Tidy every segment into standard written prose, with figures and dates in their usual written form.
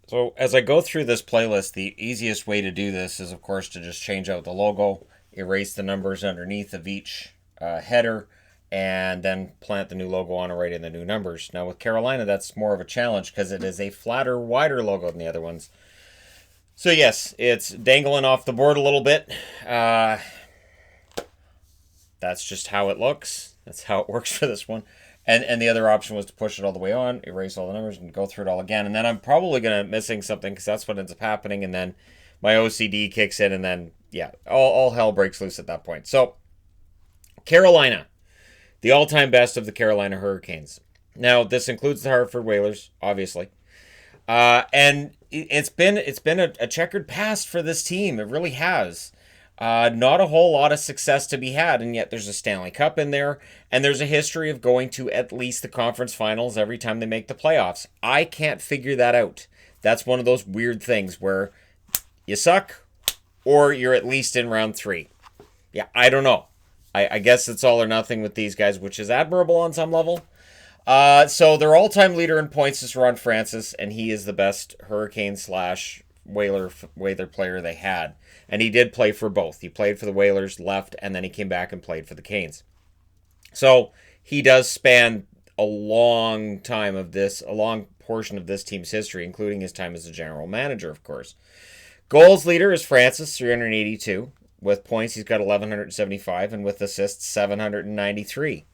So as I go through this playlist, the easiest way to do this is, of course, to just change out the logo, erase the numbers underneath of each header, and then plant the new logo on and write in the new numbers. Now with Carolina, that's more of a challenge because it is a flatter, wider logo than the other ones. So yes, it's dangling off the board a little bit. Uh, that's just how it looks. That's how it works for this one. And the other option was to push it all the way on, erase all the numbers, and go through it all again. And then I'm probably gonna missing something because that's what ends up happening. And then my OCD kicks in, and then yeah, all hell breaks loose at that point. So Carolina, the all-time best of the Carolina Hurricanes. Now this includes the Hartford Whalers, obviously, and it's been a checkered past for this team. It really has. Not a whole lot of success to be had, and yet there's a Stanley Cup in there, and there's a history of going to at least the conference finals every time they make the playoffs. I can't figure that out. That's one of those weird things where you suck, or you're at least in round three. Yeah, I don't know. I guess it's all or nothing with these guys, which is admirable on some level. So their all-time leader in points is Ron Francis, and he is the best Hurricane slash Whaler player they had. And he did play for both. He played for the Whalers, left, and then he came back and played for the Canes. So he does span a long time of this, a long portion of this team's history, including his time as a general manager, of course. Goals leader is Francis, 382. With points, he's got 1,175, and with assists, 793.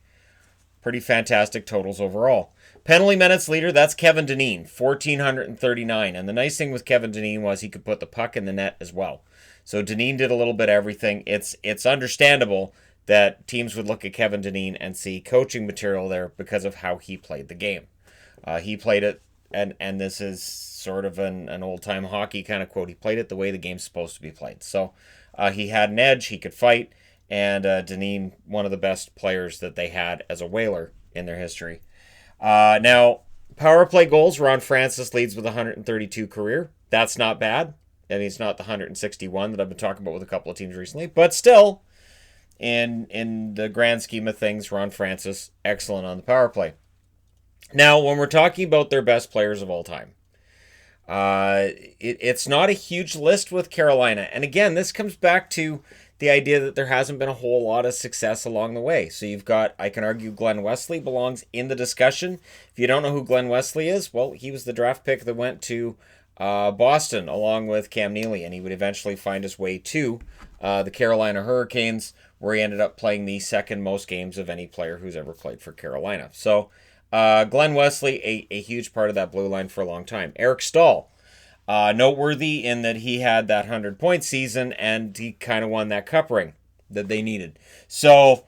Pretty fantastic totals overall. Penalty minutes leader, that's Kevin Dineen, 1,439. And the nice thing with Kevin Dineen was he could put the puck in the net as well. So Dineen did a little bit of everything. It's understandable that teams would look at Kevin Dineen and see coaching material there because of how he played the game. He played it, and this is sort of an old-time hockey kind of quote. He played it the way the game's supposed to be played. So he had an edge, he could fight, and Dineen, one of the best players that they had as a Whaler in their history. Now, power play goals, Ron Francis leads with 132 career. That's not bad. I mean, it's not the 161 that I've been talking about with a couple of teams recently, but still, in the grand scheme of things, Ron Francis, excellent on the power play. Now, when we're talking about their best players of all time, it's not a huge list with Carolina. And again, this comes back to the idea that there hasn't been a whole lot of success along the way. So you've got, I can argue Glen Wesley belongs in the discussion. If you don't know who Glen Wesley is, well, he was the draft pick that went to Boston along with Cam Neely, and he would eventually find his way to the Carolina Hurricanes, where he ended up playing the second most games of any player who's ever played for Carolina. So Glen Wesley, a huge part of that blue line for a long time. Eric Stahl, noteworthy in that he had that 100-point season and he kind of won that cup ring that they needed. So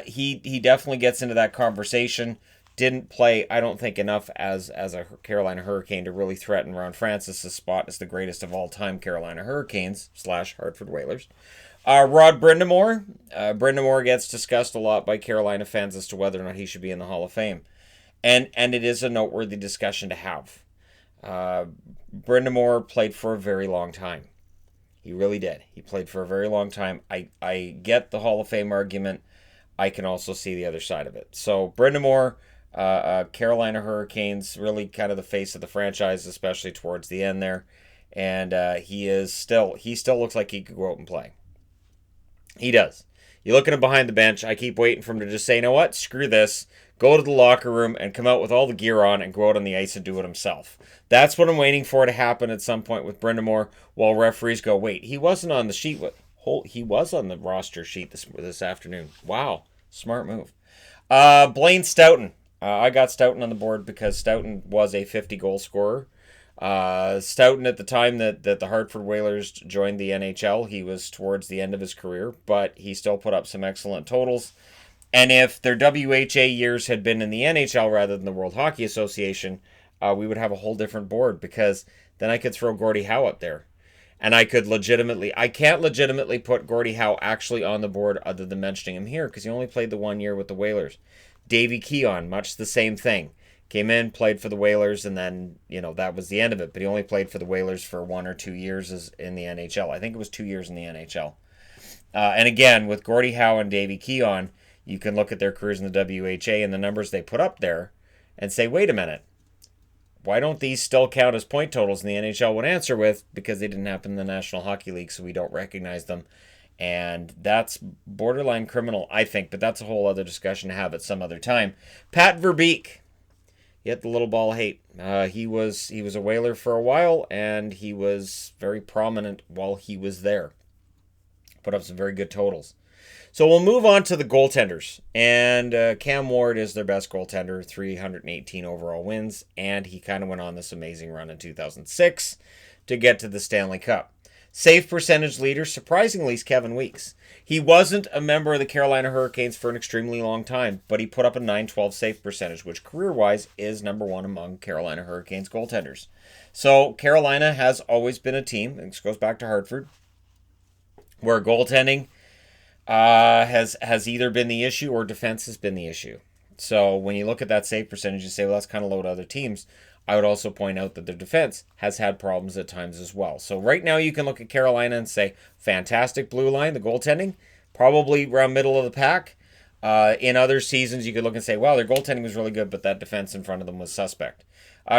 he definitely gets into that conversation. Didn't play, I don't think, enough as a Carolina Hurricane to really threaten Ron Francis' spot as the greatest of all time Carolina Hurricanes / Hartford Whalers. Rod Brenda Moore. Brenda Moore gets discussed a lot by Carolina fans as to whether or not he should be in the Hall of Fame. And it is a noteworthy discussion to have. Brenda Moore played for a very long time. He really did. He played for a very long time. I get the Hall of Fame argument. I can also see the other side of it. So Brenda Moore, Carolina Hurricanes, really kind of the face of the franchise, especially towards the end there. And he still looks like he could go out and play. He does. You look at him behind the bench. I keep waiting for him to just say, you know what? Screw this. Go to the locker room and come out with all the gear on and go out on the ice and do it himself. That's what I'm waiting for to happen at some point with Brenda Moore, while referees go, wait, he wasn't on the sheet. He was on the roster sheet this afternoon. Wow. Smart move. Blaine Stoughton. I got Stoughton on the board because Stoughton was a 50-goal scorer. Stoughton, at the time that the Hartford Whalers joined the NHL, he was towards the end of his career, but he still put up some excellent totals. And if their WHA years had been in the NHL rather than the World Hockey Association, we would have a whole different board, because then I could throw Gordie Howe up there. And I can't legitimately put Gordie Howe actually on the board other than mentioning him here, because he only played the 1 year with the Whalers. Davey Keon, much the same thing. Came in, played for the Whalers, and then, that was the end of it. But he only played for the Whalers for 1 or 2 years in the NHL. I think it was 2 years in the NHL. And again, with Gordie Howe and Davey Keon, you can look at their careers in the WHA and the numbers they put up there and say, wait a minute. why don't these still count as point totals? And the NHL would answer with, because they didn't happen in the National Hockey League, so we don't recognize them. And that's borderline criminal, I think, but that's a whole other discussion to have at some other time. Pat Verbeek, he had the little ball of hate. He was a Whaler for a while, and he was very prominent while he was there. Put up some very good totals. So we'll move on to the goaltenders. And Cam Ward is their best goaltender, 318 overall wins. And he kind of went on this amazing run in 2006 to get to the Stanley Cup. Save percentage leader, surprisingly, is Kevin Weeks. He wasn't a member of the Carolina Hurricanes for an extremely long time, but he put up a .912 save percentage, which career-wise is number one among Carolina Hurricanes goaltenders. So Carolina has always been a team, and this goes back to Hartford, where goaltending has either been the issue or defense has been the issue. So when you look at that save percentage, you say, well, that's kind of low to other teams. I would also point out that their defense has had problems at times as well. So right now you can look at Carolina and say, fantastic blue line, the goaltending, probably around middle of the pack. In other seasons, you could look and say, wow, their goaltending was really good, but that defense in front of them was suspect.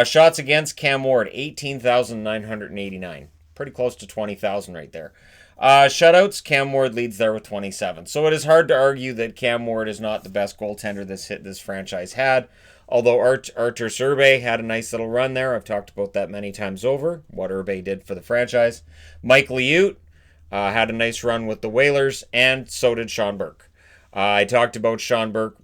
Shots against, Cam Ward, 18,989. Pretty close to 20,000 right there. Shutouts, Cam Ward leads there with 27. So it is hard to argue that Cam Ward is not the best goaltender this franchise had. Although Artur Serbe had a nice little run there. I've talked about that many times over, what Irbe did for the franchise. Mike Liut had a nice run with the Whalers, and so did Sean Burke. I talked about Sean Burke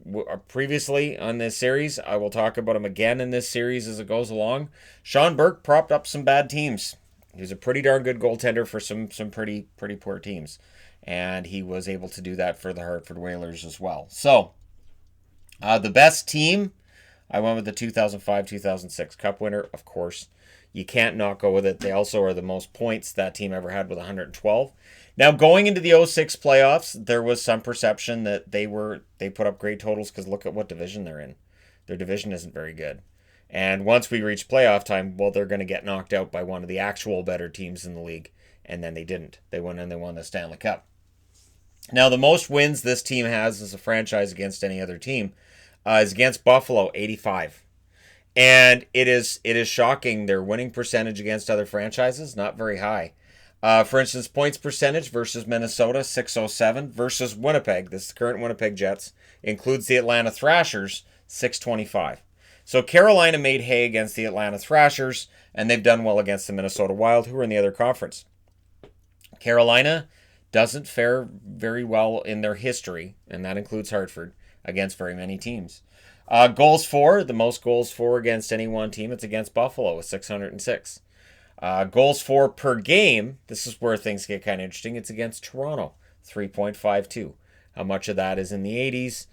previously on this series. I will talk about him again in this series as it goes along. Sean Burke propped up some bad teams. He was a pretty darn good goaltender for some pretty poor teams. And he was able to do that for the Hartford Whalers as well. So, the best team, I went with the 2005-2006 Cup winner, of course. You can't not go with it. They also are the most points that team ever had with 112. Now, going into the 06 playoffs, there was some perception that they put up great totals because look at what division they're in. Their division isn't very good. And once we reach playoff time, well, they're going to get knocked out by one of the actual better teams in the league. And then they didn't. They went and they won the Stanley Cup. Now, the most wins this team has as a franchise against any other team is against Buffalo, 85. And it is shocking. Their winning percentage against other franchises, not very high. For instance, points percentage versus Minnesota, 607, versus Winnipeg, this is the current Winnipeg Jets, includes the Atlanta Thrashers, 625. So Carolina made hay against the Atlanta Thrashers, and they've done well against the Minnesota Wild, who are in the other conference. Carolina doesn't fare very well in their history, and that includes Hartford, against very many teams. Goals for, the most goals for against any one team, it's against Buffalo with 606. Goals for per game, this is where things get kind of interesting, it's against Toronto, 3.52. How much of that is in the 80s?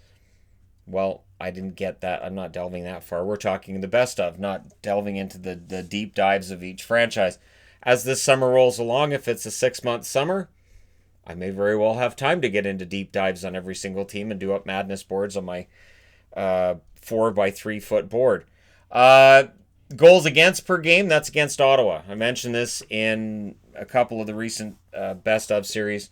Well, I didn't get that. I'm not delving that far. We're talking the best of, not delving into the deep dives of each franchise. As this summer rolls along, if it's a 6-month summer, I may very well have time to get into deep dives on every single team and do up madness boards on my 4x3 foot board. Goals against per game, that's against Ottawa. I mentioned this in a couple of the recent best of series.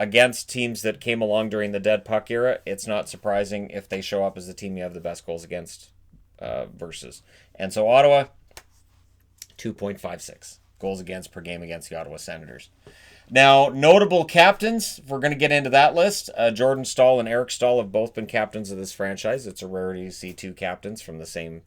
Against teams that came along during the dead puck era, it's not surprising if they show up as the team you have the best goals against versus. And so Ottawa, 2.56 goals against per game against the Ottawa Senators. Now, notable captains, if we're going to get into that list, Jordan Staal and Eric Staal have both been captains of this franchise. It's a rarity to see two captains from the same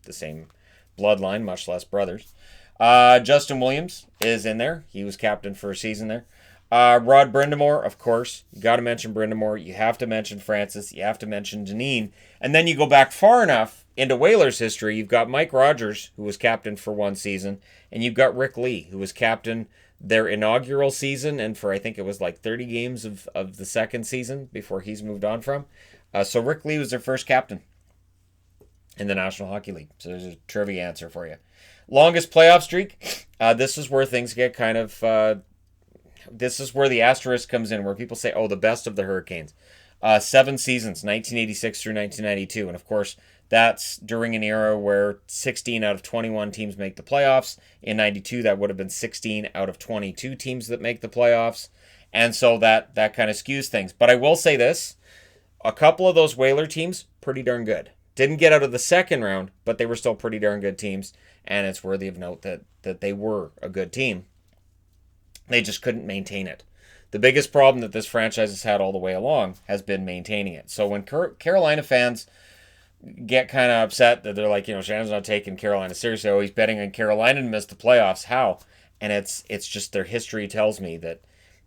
bloodline, much less brothers. Justin Williams is in there. He was captain for a season there. Brenda Moore, of course. You got to mention Brenda Moore. You have to mention Francis. You have to mention Dineen. And then you go back far enough into Whalers history. You've got Mike Rogers, who was captain for one season. And you've got Rick Lee, who was captain their inaugural season. And for, I think it was like 30 games of the second season before he's moved on from. So Rick Lee was their first captain in the National Hockey League. So there's a trivia answer for you. Longest playoff streak. This is where things get kind of... this is where the asterisk comes in, where people say, oh, the best of the Hurricanes. 7 seasons, 1986 through 1992. And, of course, that's during an era where 16 out of 21 teams make the playoffs. In 92, that would have been 16 out of 22 teams that make the playoffs. And so that kind of skews things. But I will say this. A couple of those Whaler teams, pretty darn good. Didn't get out of the second round, but they were still pretty darn good teams. and it's worthy of note that they were a good team. They just couldn't maintain it. The biggest problem that this franchise has had all the way along has been maintaining it. So when Carolina fans get kind of upset that they're like, Shannon's not taking Carolina seriously. Oh, he's betting on Carolina to miss the playoffs. How? And it's just their history tells me that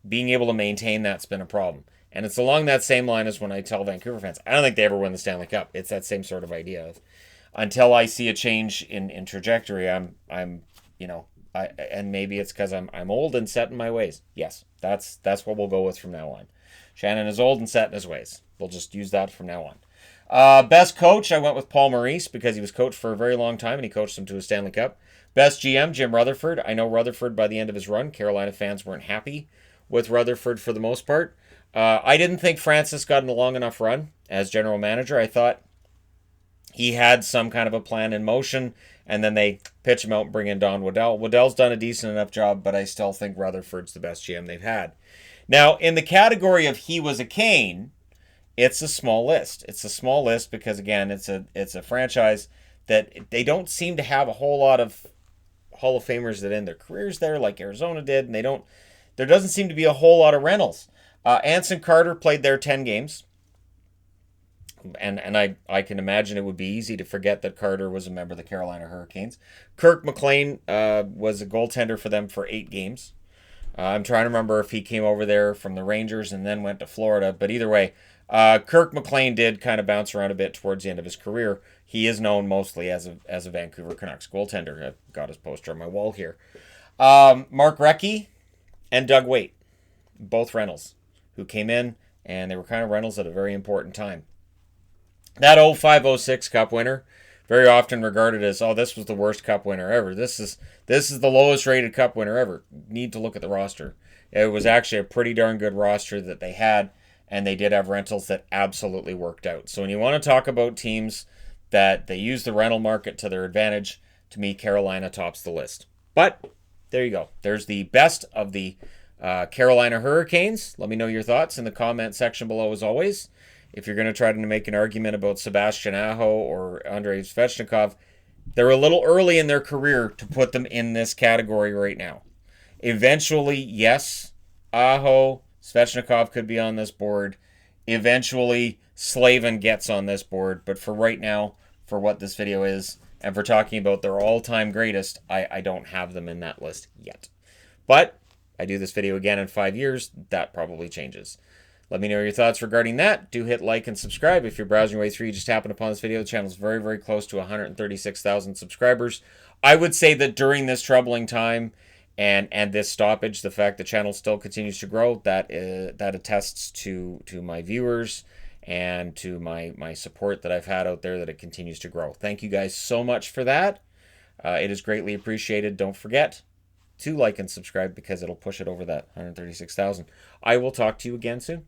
being able to maintain that's been a problem. And it's along that same line as when I tell Vancouver fans, I don't think they ever win the Stanley Cup. It's that same sort of idea of until I see a change in trajectory, I'm and maybe it's because I'm old and set in my ways. Yes, that's what we'll go with from now on. Shannon is old and set in his ways. We'll just use that from now on. Best coach, I went with Paul Maurice because he was coached for a very long time and he coached them to a Stanley Cup. Best GM, Jim Rutherford. I know Rutherford by the end of his run, Carolina fans weren't happy with Rutherford for the most part. I didn't think Francis got in a long enough run as general manager. I thought he had some kind of a plan in motion, and then they pitch him out and bring in Don Waddell. Waddell's done a decent enough job, but I still think Rutherford's the best GM they've had. Now, in the category of he was a Cane, it's a small list. It's a small list because, again, it's a franchise that they don't seem to have a whole lot of Hall of Famers that end their careers there like Arizona did, and there doesn't seem to be a whole lot of rentals. Anson Carter played there 10 games. And I can imagine it would be easy to forget that Carter was a member of the Carolina Hurricanes. Kirk Mclain was a goaltender for them for 8 games. I'm trying to remember if he came over there from the Rangers and then went to Florida. But either way, Kirk Mclain did kind of bounce around a bit towards the end of his career. He is known mostly as a Vancouver Canucks goaltender. I've got his poster on my wall here. Mark Recchi and Doug Weight, both Reynolds, who came in, and they were kind of Reynolds at a very important time. That 05-06 Cup winner, very often regarded as, this was the worst Cup winner ever. This is the lowest rated Cup winner ever. Need to look at the roster. It was actually a pretty darn good roster that they had, and they did have rentals that absolutely worked out. So when you want to talk about teams that they use the rental market to their advantage, to me, Carolina tops the list. But there you go. There's the best of the Carolina Hurricanes. Let me know your thoughts in the comment section below as always. If you're going to try to make an argument about Sebastian Aho or Andrei Svechnikov, they're a little early in their career to put them in this category right now. Eventually, yes, Aho, Svechnikov could be on this board. Eventually, Slavin gets on this board. But for right now, for what this video is, and for talking about their all-time greatest, I don't have them in that list yet. But I do this video again in 5 years, that probably changes. Let me know your thoughts regarding that. Do hit like and subscribe. If you're browsing your way through, you just happened upon this video. The channel is very, very close to 136,000 subscribers. I would say that during this troubling time and this stoppage, the fact the channel still continues to grow, that attests to my viewers and to my support that I've had out there, that it continues to grow. Thank you guys so much for that. It is greatly appreciated. Don't forget to like and subscribe because it'll push it over that 136,000. I will talk to you again soon.